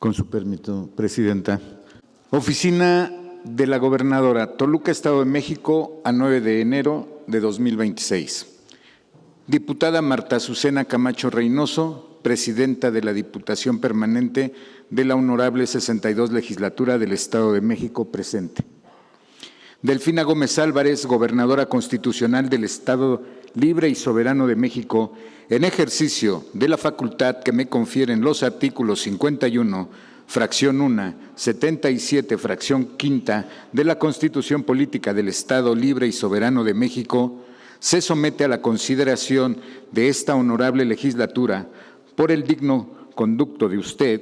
Con su permiso, Presidenta. Oficina de la Gobernadora, Toluca, Estado de México, a 9 de enero de 2026. Diputada Marta Azucena Camacho Reynoso, Presidenta de la Diputación Permanente de la Honorable 62 Legislatura del Estado de México, presente. Delfina Gómez Álvarez, Gobernadora Constitucional del Estado Libre y Soberano de México, en ejercicio de la facultad que me confieren los artículos 51, fracción 1, 77, fracción 5 de la Constitución Política del Estado Libre y Soberano de México, se somete a la consideración de esta honorable legislatura, por el digno conducto de usted,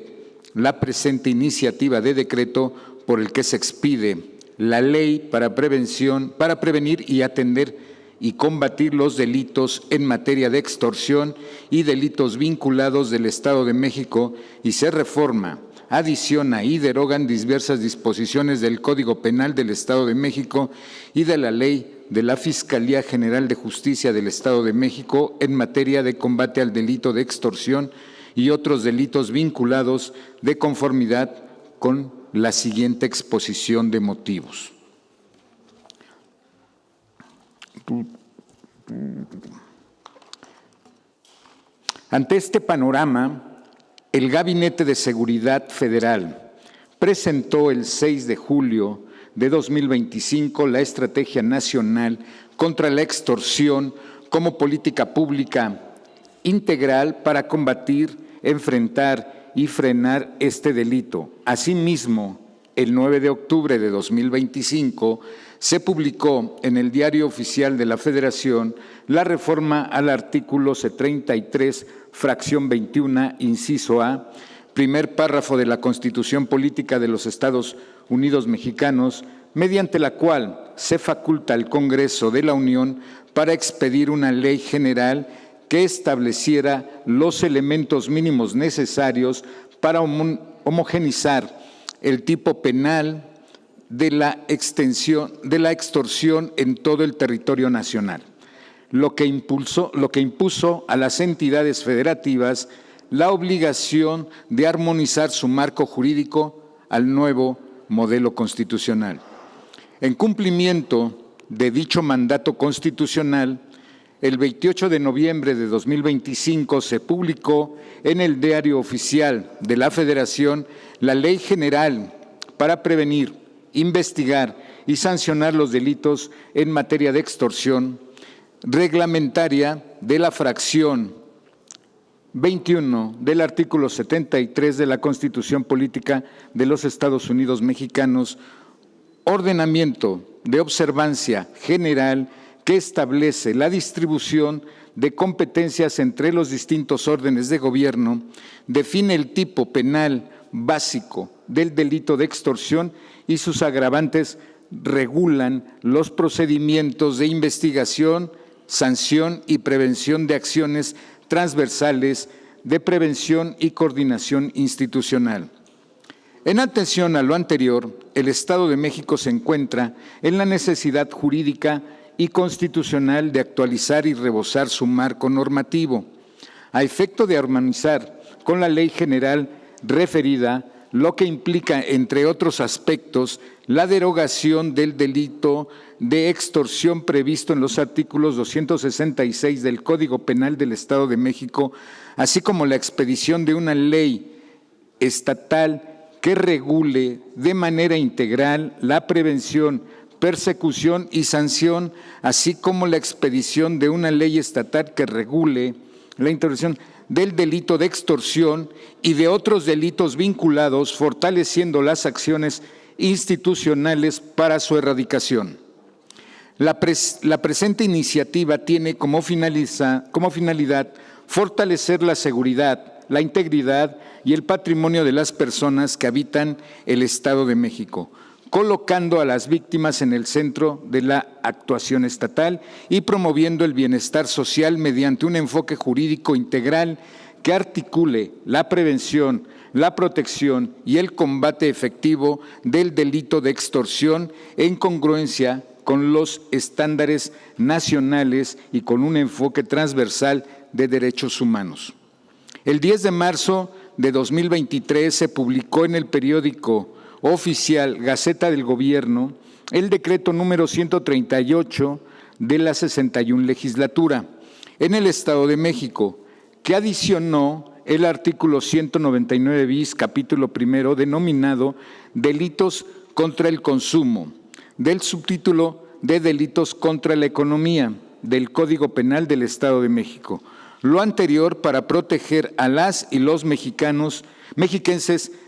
la presente iniciativa de decreto por el que se expide la ley para prevenir y atender y combatir los delitos en materia de extorsión y delitos vinculados del Estado de México, y se reforma, adiciona y derogan diversas disposiciones del Código Penal del Estado de México y de la Ley de la Fiscalía General de Justicia del Estado de México en materia de combate al delito de extorsión y otros delitos vinculados, de conformidad con la siguiente exposición de motivos. Ante este panorama, el Gabinete de Seguridad Federal presentó el 6 de julio de 2025 la Estrategia Nacional contra la Extorsión como política pública integral para combatir, enfrentar y frenar este delito. Asimismo, el 9 de octubre de 2025 se publicó en el Diario Oficial de la Federación la reforma al artículo 33, fracción 21, inciso A, primer párrafo de la Constitución Política de los Estados Unidos Mexicanos, mediante la cual se faculta al Congreso de la Unión para expedir una ley general que estableciera los elementos mínimos necesarios para homogeneizar el tipo penal de la extorsión en todo el territorio nacional, lo que impuso a las entidades federativas la obligación de armonizar su marco jurídico al nuevo modelo constitucional. En cumplimiento de dicho mandato constitucional, el 28 de noviembre de 2025 se publicó en el Diario Oficial de la Federación la Ley General para prevenir, investigar y sancionar los delitos en materia de extorsión, reglamentaria de la fracción 21 del artículo 73 de la Constitución Política de los Estados Unidos Mexicanos, ordenamiento de observancia general que establece la distribución de competencias entre los distintos órdenes de gobierno, define el tipo penal básico del delito de extorsión y sus agravantes, regulan los procedimientos de investigación, sanción y prevención de acciones transversales de prevención y coordinación institucional. En atención a lo anterior, el Estado de México se encuentra en la necesidad jurídica y constitucional de actualizar y rebosar su marco normativo, a efecto de armonizar con la Ley General referida, lo que implica, entre otros aspectos, la derogación del delito de extorsión previsto en los artículos 266 del Código Penal del Estado de México, así como la expedición de una ley estatal que regule de manera integral la prevención, persecución y sanción, así como la expedición de una ley estatal que regule la intervención del delito de extorsión y de otros delitos vinculados, fortaleciendo las acciones institucionales para su erradicación. La presente iniciativa tiene como finalidad fortalecer la seguridad, la integridad y el patrimonio de las personas que habitan el Estado de México, colocando a las víctimas en el centro de la actuación estatal y promoviendo el bienestar social mediante un enfoque jurídico integral que articule la prevención, la protección y el combate efectivo del delito de extorsión en congruencia con los estándares nacionales y con un enfoque transversal de derechos humanos. El 10 de marzo de 2023 se publicó en el periódico oficial Gaceta del Gobierno el decreto número 138 de la 61 legislatura en el Estado de México, que adicionó el artículo 199 bis, capítulo primero, denominado Delitos contra el consumo, del subtítulo de Delitos contra la economía del Código Penal del Estado de México. Lo anterior para proteger a las y los mexiquenses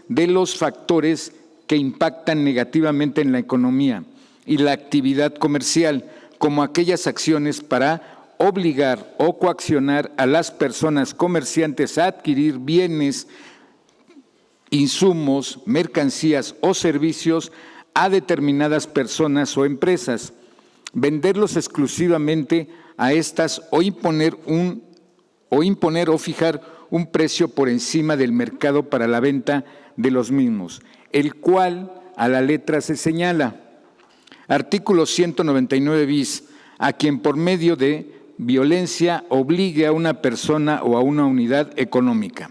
de los factores que impactan negativamente en la economía y la actividad comercial, como aquellas acciones para obligar o coaccionar a las personas comerciantes a adquirir bienes, insumos, mercancías o servicios a determinadas personas o empresas, venderlos exclusivamente a estas o imponer o fijar un precio por encima del mercado para la venta de los mismos, el cual a la letra se señala. Artículo 199 bis, a quien por medio de violencia obligue a una persona o a una unidad económica.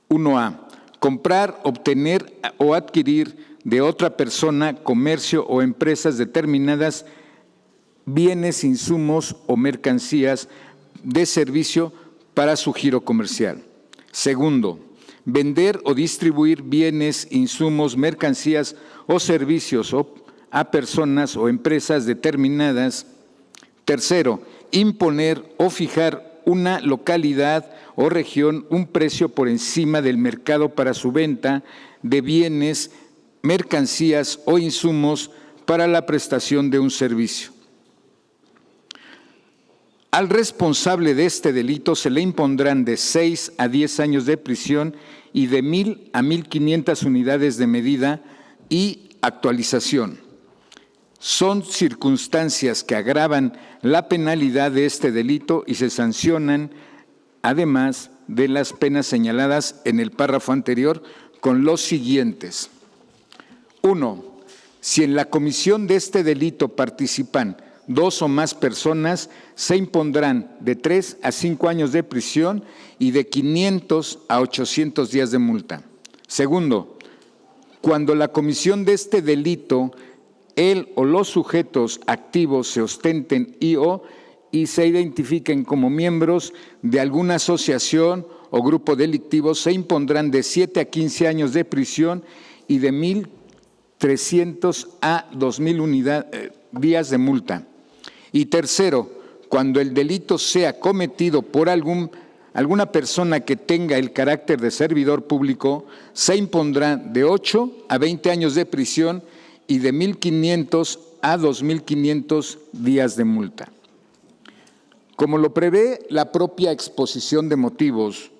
1A. Comprar, obtener o adquirir de otra persona, comercio o empresas determinadas bienes, insumos o mercancías de servicio para su giro comercial. Segundo, vender o distribuir bienes, insumos, mercancías o servicios a personas o empresas determinadas. Tercero, imponer o fijar una localidad o región un precio por encima del mercado para su venta de bienes, mercancías o insumos para la prestación de un servicio. Al responsable de este delito se le impondrán de 6 a 10 años de prisión y de 1,000 a 1,500 unidades de medida y actualización. Son circunstancias que agravan la penalidad de este delito y se sancionan, además de las penas señaladas en el párrafo anterior, con los siguientes. 1. Si en la comisión de este delito participan 2 o más personas, se impondrán de 3 a 5 años de prisión y de 500 a 800 días de multa. Segundo, cuando la comisión de este delito, él o los sujetos activos se ostenten y se identifiquen como miembros de alguna asociación o grupo delictivo, se impondrán de 7 a 15 años de prisión y de 1,300 a 2,000 días de multa. Y tercero, cuando el delito sea cometido por alguna persona que tenga el carácter de servidor público, se impondrá de 8 a 20 años de prisión y de 1,500 a 2,500 días de multa. Como lo prevé la propia exposición de motivos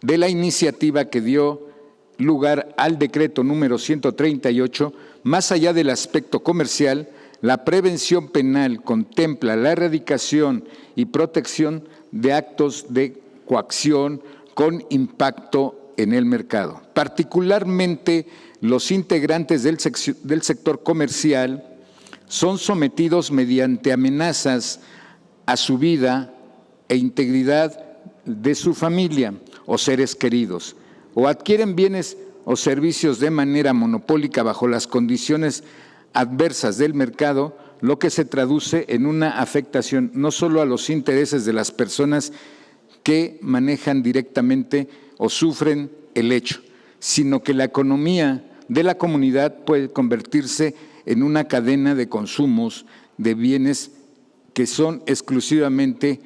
de la iniciativa que dio lugar al decreto número 138, más allá del aspecto comercial, la prevención penal contempla la erradicación y protección de actos de coacción con impacto en el mercado. Particularmente, los integrantes del sector comercial son sometidos mediante amenazas a su vida e integridad de su familia o seres queridos, o adquieren bienes o servicios de manera monopólica bajo las condiciones adversas del mercado, lo que se traduce en una afectación no solo a los intereses de las personas que manejan directamente o sufren el hecho, sino que la economía de la comunidad puede convertirse en una cadena de consumos de bienes que son exclusivamente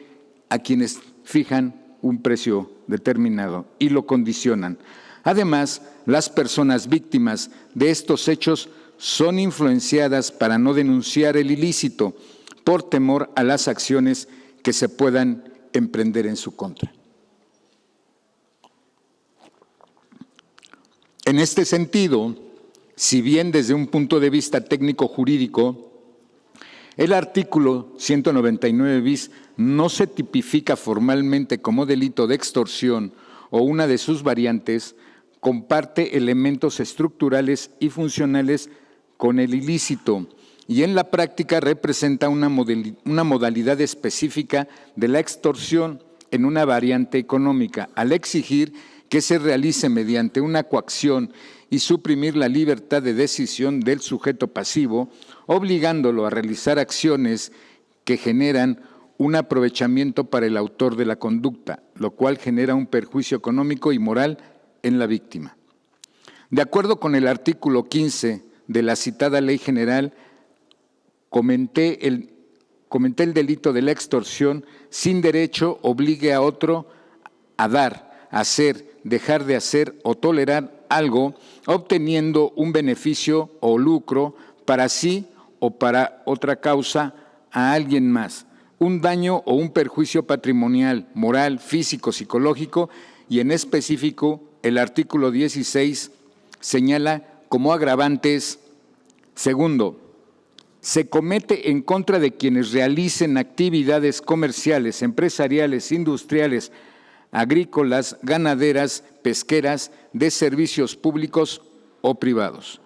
a quienes fijan un precio determinado y lo condicionan. Además, las personas víctimas de estos hechos son influenciadas para no denunciar el ilícito por temor a las acciones que se puedan emprender en su contra. En este sentido, si bien desde un punto de vista técnico-jurídico, el artículo 199 bis no se tipifica formalmente como delito de extorsión o una de sus variantes, comparte elementos estructurales y funcionales con el ilícito y en la práctica representa una modalidad específica de la extorsión en una variante económica, al exigir que se realice mediante una coacción y suprimir la libertad de decisión del sujeto pasivo, obligándolo a realizar acciones que generan un aprovechamiento para el autor de la conducta, lo cual genera un perjuicio económico y moral en la víctima. De acuerdo con el artículo 15 de la citada Ley General, comenté el delito de la extorsión sin derecho obligue a otro a dar, hacer, dejar de hacer o tolerar algo, obteniendo un beneficio o lucro para sí o para otra causa a alguien más, un daño o un perjuicio patrimonial, moral, físico, psicológico, y en específico el artículo 16 señala como agravantes: segundo, se comete en contra de quienes realicen actividades comerciales, empresariales, industriales, agrícolas, ganaderas, pesqueras, de servicios públicos o privados.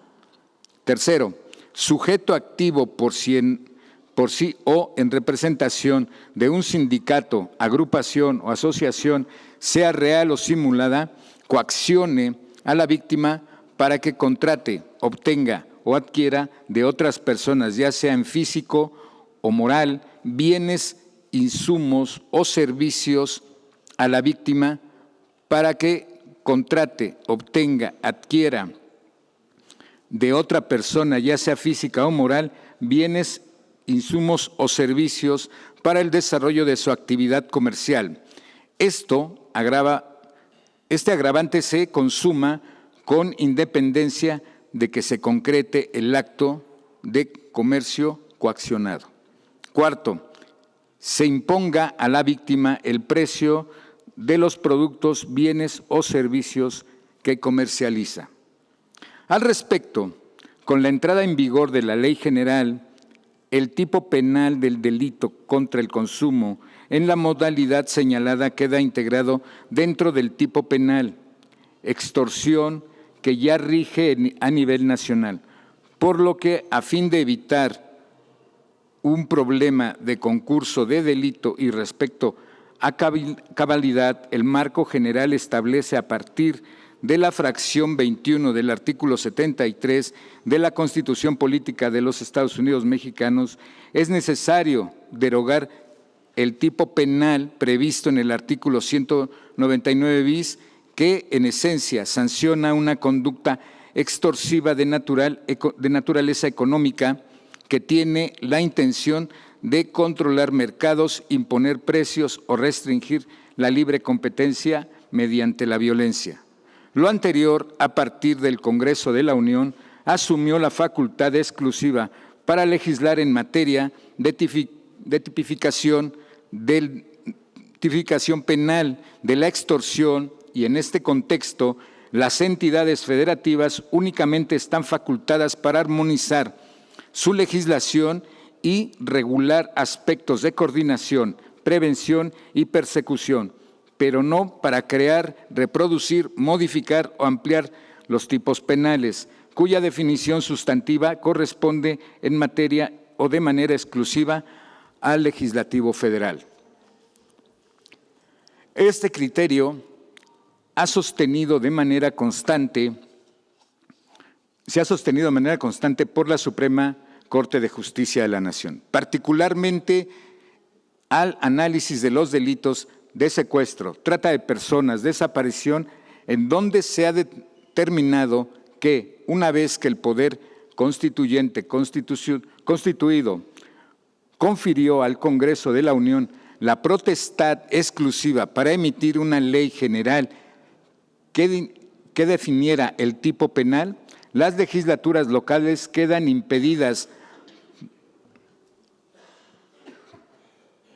Tercero, sujeto activo por sí o en representación de un sindicato, agrupación o asociación, sea real o simulada, coaccione a la víctima para que contrate, obtenga o adquiera de otras personas, ya sea en físico o moral, bienes, insumos o servicios a la víctima para que contrate, obtenga, adquiera de otra persona, ya sea física o moral, bienes, insumos o servicios para el desarrollo de su actividad comercial. Este agravante se consuma con independencia de que se concrete el acto de comercio coaccionado. Cuarto, se imponga a la víctima el precio de los productos, bienes o servicios que comercializa. Al respecto, con la entrada en vigor de la Ley General, el tipo penal del delito contra el consumo en la modalidad señalada queda integrado dentro del tipo penal extorsión que ya rige a nivel nacional, por lo que a fin de evitar un problema de concurso de delito y respecto a cabalidad, el marco general establece a partir de la fracción 21 del artículo 73 de la Constitución Política de los Estados Unidos Mexicanos, es necesario derogar el tipo penal previsto en el artículo 199 bis, que en esencia sanciona una conducta extorsiva de naturaleza económica que tiene la intención de controlar mercados, imponer precios o restringir la libre competencia mediante la violencia. Lo anterior, a partir del Congreso de la Unión, asumió la facultad exclusiva para legislar en materia de tipificación penal de la extorsión, y en este contexto las entidades federativas únicamente están facultadas para armonizar su legislación y regular aspectos de coordinación, prevención y persecución, pero no para crear, reproducir, modificar o ampliar los tipos penales, cuya definición sustantiva corresponde en materia o de manera exclusiva al Legislativo Federal. Este criterio se ha sostenido de manera constante por la Suprema Corte de Justicia de la Nación, particularmente al análisis de los delitos de secuestro, trata de personas, desaparición, en donde se ha determinado que una vez que el poder constituyente constituido confirió al Congreso de la Unión la potestad exclusiva para emitir una ley general que definiera el tipo penal, las legislaturas locales quedan impedidas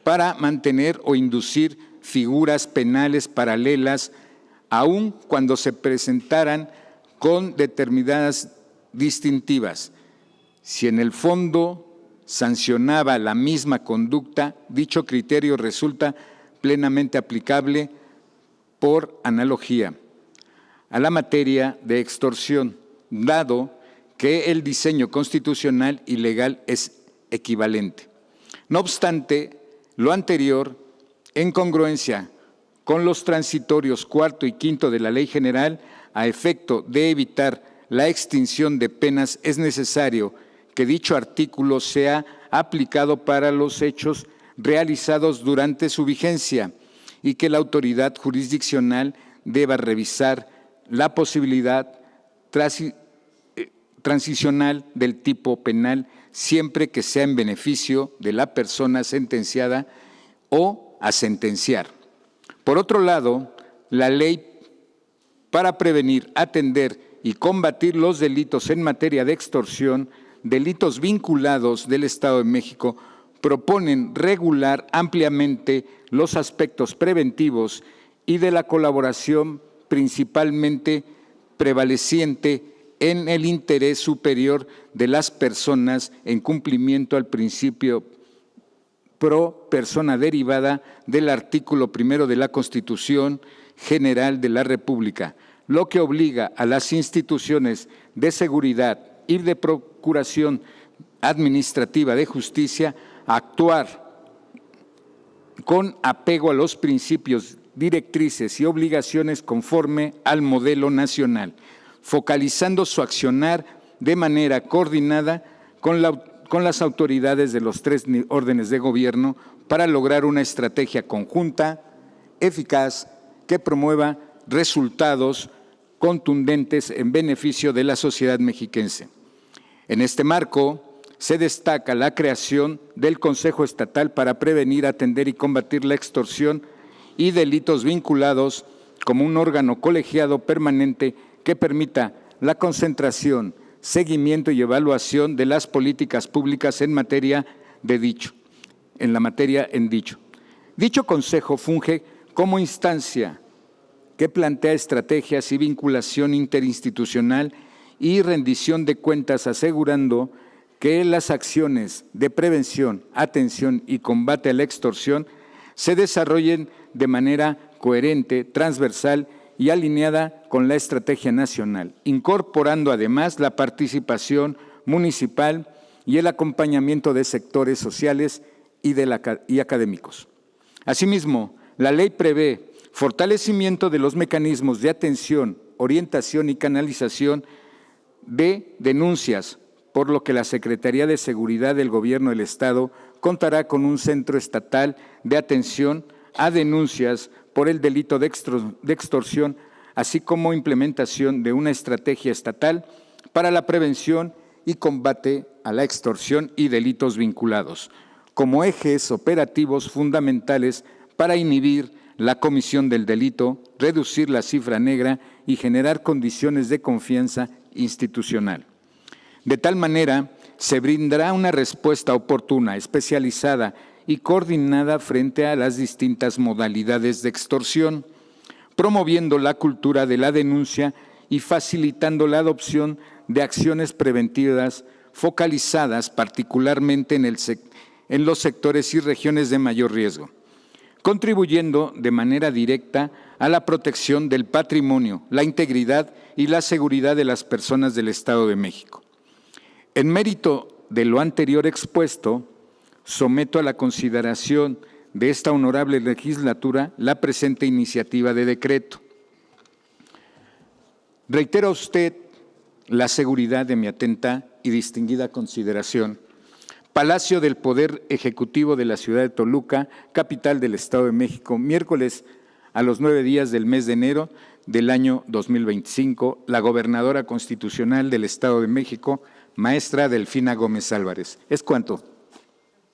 para mantener o inducir figuras penales paralelas, aun cuando se presentaran con determinadas distintivas. Si en el fondo sancionaba la misma conducta, dicho criterio resulta plenamente aplicable por analogía a la materia de extorsión, dado que el diseño constitucional y legal es equivalente. No obstante, lo anterior, en congruencia con los transitorios cuarto y quinto de la Ley General, a efecto de evitar la extinción de penas, es necesario que dicho artículo sea aplicado para los hechos realizados durante su vigencia y que la autoridad jurisdiccional deba revisar la posibilidad transicional del tipo penal siempre que sea en beneficio de la persona sentenciada o a sentenciar. Por otro lado, la ley para prevenir, atender y combatir los delitos en materia de extorsión, delitos vinculados del Estado de México, proponen regular ampliamente los aspectos preventivos y de la colaboración principalmente prevaleciente en el interés superior de las personas en cumplimiento al principio pro persona derivada del artículo 1 de la Constitución General de la República, lo que obliga a las instituciones de seguridad y de procuración administrativa de justicia a actuar con apego a los principios, directrices y obligaciones conforme al modelo nacional, focalizando su accionar de manera coordinada con las autoridades de los 3 órdenes de gobierno para lograr una estrategia conjunta, eficaz, que promueva resultados contundentes en beneficio de la sociedad mexiquense. En este marco, se destaca la creación del Consejo Estatal para prevenir, atender y combatir la extorsión y delitos vinculados como un órgano colegiado permanente que permita la concentración, seguimiento y evaluación de las políticas públicas en materia de dicho. Dicho consejo funge como instancia que plantea estrategias y vinculación interinstitucional y rendición de cuentas, asegurando que las acciones de prevención, atención y combate a la extorsión se desarrollen de manera coherente, transversal y alineada con la estrategia nacional, incorporando además la participación municipal y el acompañamiento de sectores sociales y académicos. Asimismo, la ley prevé fortalecimiento de los mecanismos de atención, orientación y canalización de denuncias, por lo que la Secretaría de Seguridad del Gobierno del Estado contará con un centro estatal de atención a denuncias por el delito de extorsión, así como implementación de una estrategia estatal para la prevención y combate a la extorsión y delitos vinculados, como ejes operativos fundamentales para inhibir la comisión del delito, reducir la cifra negra y generar condiciones de confianza institucional. De tal manera, se brindará una respuesta oportuna, especializada y coordinada frente a las distintas modalidades de extorsión, promoviendo la cultura de la denuncia y facilitando la adopción de acciones preventivas focalizadas particularmente en los sectores y regiones de mayor riesgo, contribuyendo de manera directa a la protección del patrimonio, la integridad y la seguridad de las personas del Estado de México. En mérito de lo anterior expuesto, someto a la consideración de esta honorable legislatura la presente iniciativa de decreto. Reitero a usted la seguridad de mi atenta y distinguida consideración. Palacio del Poder Ejecutivo de la ciudad de Toluca, capital del Estado de México, miércoles a los 9 días del mes de enero del año 2025, la gobernadora constitucional del Estado de México, maestra Delfina Gómez Álvarez. Es cuanto.